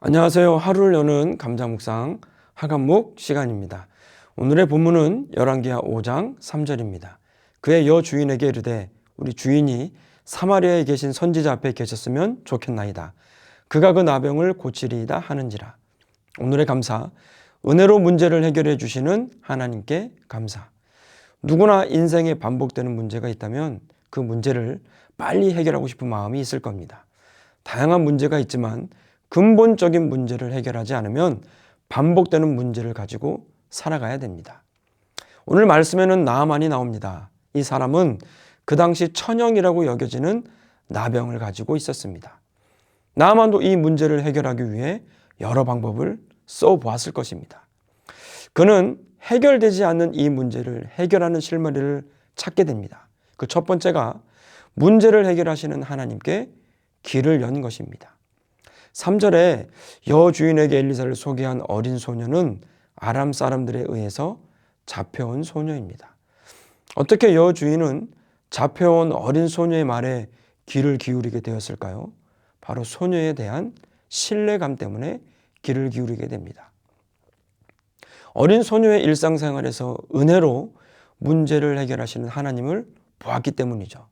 안녕하세요. 하루를 여는 감자묵상 하간묵 시간입니다. 오늘의 본문은 열왕기하 5장 3절입니다. 그의 여주인에게 이르되 우리 주인이 사마리아에 계신 선지자 앞에 계셨으면 좋겠나이다. 그가 그 나병을 고치리이다 하는지라. 오늘의 감사, 은혜로 문제를 해결해 주시는 하나님께 감사. 누구나 인생에 반복되는 문제가 있다면 그 문제를 빨리 해결하고 싶은 마음이 있을 겁니다. 다양한 문제가 있지만 근본적인 문제를 해결하지 않으면 반복되는 문제를 가지고 살아가야 됩니다. 오늘 말씀에는 나아만이 나옵니다. 이 사람은 그 당시 천형이라고 여겨지는 나병을 가지고 있었습니다. 나아만도 이 문제를 해결하기 위해 여러 방법을 써보았을 것입니다. 그는 해결되지 않는 이 문제를 해결하는 실마리를 찾게 됩니다. 그 첫 번째가 문제를 해결하시는 하나님께 길을 연 것입니다. 3절에 여주인에게 엘리사를 소개한 어린 소녀는 아람 사람들에 의해서 잡혀온 소녀입니다. 어떻게 여주인은 잡혀온 어린 소녀의 말에 귀를 기울이게 되었을까요? 바로 소녀에 대한 신뢰감 때문에 귀를 기울이게 됩니다. 어린 소녀의 일상생활에서 은혜로 문제를 해결하시는 하나님을 보았기 때문이죠.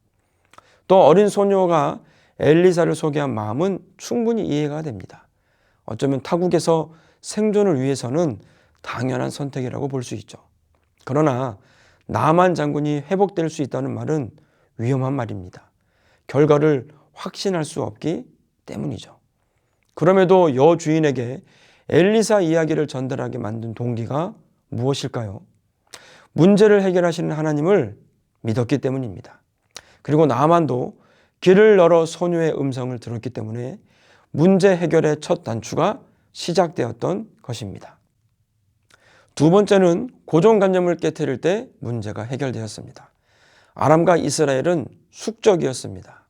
또 어린 소녀가 엘리사를 소개한 마음은 충분히 이해가 됩니다. 어쩌면 타국에서 생존을 위해서는 당연한 선택이라고 볼 수 있죠. 그러나 나만 장군이 회복될 수 있다는 말은 위험한 말입니다. 결과를 확신할 수 없기 때문이죠. 그럼에도 여주인에게 엘리사 이야기를 전달하게 만든 동기가 무엇일까요? 문제를 해결하시는 하나님을 믿었기 때문입니다. 그리고 나만도 귀를 열어 소녀의 음성을 들었기 때문에 문제 해결의 첫 단추가 시작되었던 것입니다. 두 번째는 고정관념을 깨뜨릴 때 문제가 해결되었습니다. 아람과 이스라엘은 숙적이었습니다.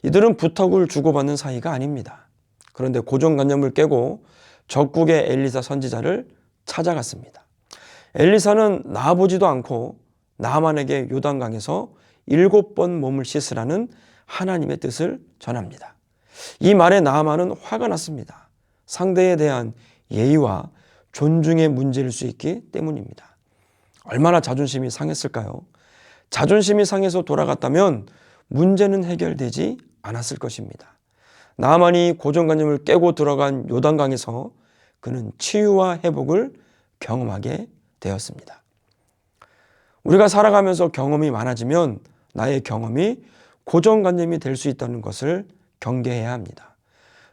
이들은 부탁을 주고받는 사이가 아닙니다. 그런데 고정관념을 깨고 적국의 엘리사 선지자를 찾아갔습니다. 엘리사는 나아보지도 않고 나아만에게 요단강에서 7번 몸을 씻으라는 하나님의 뜻을 전합니다. 이 말에 나아만은 화가 났습니다. 상대에 대한 예의와 존중의 문제일 수 있기 때문입니다. 얼마나 자존심이 상했을까요? 자존심이 상해서 돌아갔다면 문제는 해결되지 않았을 것입니다. 나아만이 고정관념을 깨고 들어간 요단강에서 그는 치유와 회복을 경험하게 되었습니다. 우리가 살아가면서 경험이 많아지면 나의 경험이 고정관념이 될 수 있다는 것을 경계해야 합니다.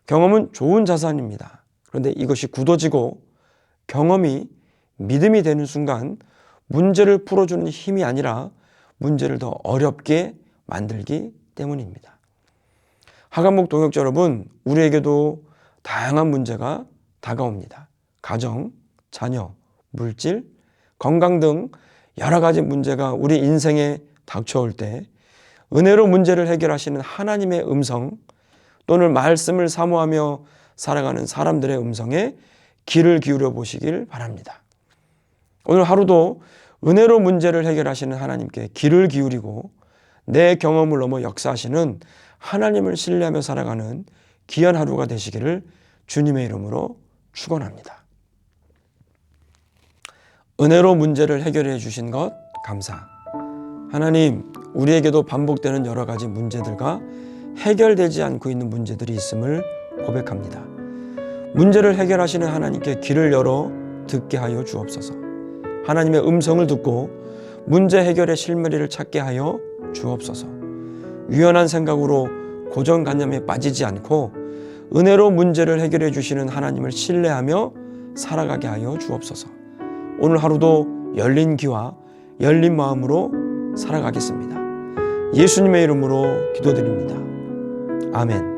경험은 좋은 자산입니다. 그런데 이것이 굳어지고 경험이 믿음이 되는 순간 문제를 풀어주는 힘이 아니라 문제를 더 어렵게 만들기 때문입니다. 하간목 동역자 여러분, 우리에게도 다양한 문제가 다가옵니다. 가정, 자녀, 물질, 건강 등 여러 가지 문제가 우리 인생에 닥쳐올 때 은혜로 문제를 해결하시는 하나님의 음성 또는 말씀을 사모하며 살아가는 사람들의 음성에 귀를 기울여 보시길 바랍니다. 오늘 하루도 은혜로 문제를 해결하시는 하나님께 귀를 기울이고 내 경험을 넘어 역사하시는 하나님을 신뢰하며 살아가는 귀한 하루가 되시기를 주님의 이름으로 축원합니다. 은혜로 문제를 해결해 주신 것 감사. 하나님, 우리에게도 반복되는 여러 가지 문제들과 해결되지 않고 있는 문제들이 있음을 고백합니다. 문제를 해결하시는 하나님께 귀를 열어 듣게 하여 주옵소서. 하나님의 음성을 듣고 문제 해결의 실마리를 찾게 하여 주옵소서. 유연한 생각으로 고정관념에 빠지지 않고 은혜로 문제를 해결해 주시는 하나님을 신뢰하며 살아가게 하여 주옵소서. 오늘 하루도 열린 귀와 열린 마음으로 살아가겠습니다. 예수님의 이름으로 기도드립니다. 아멘.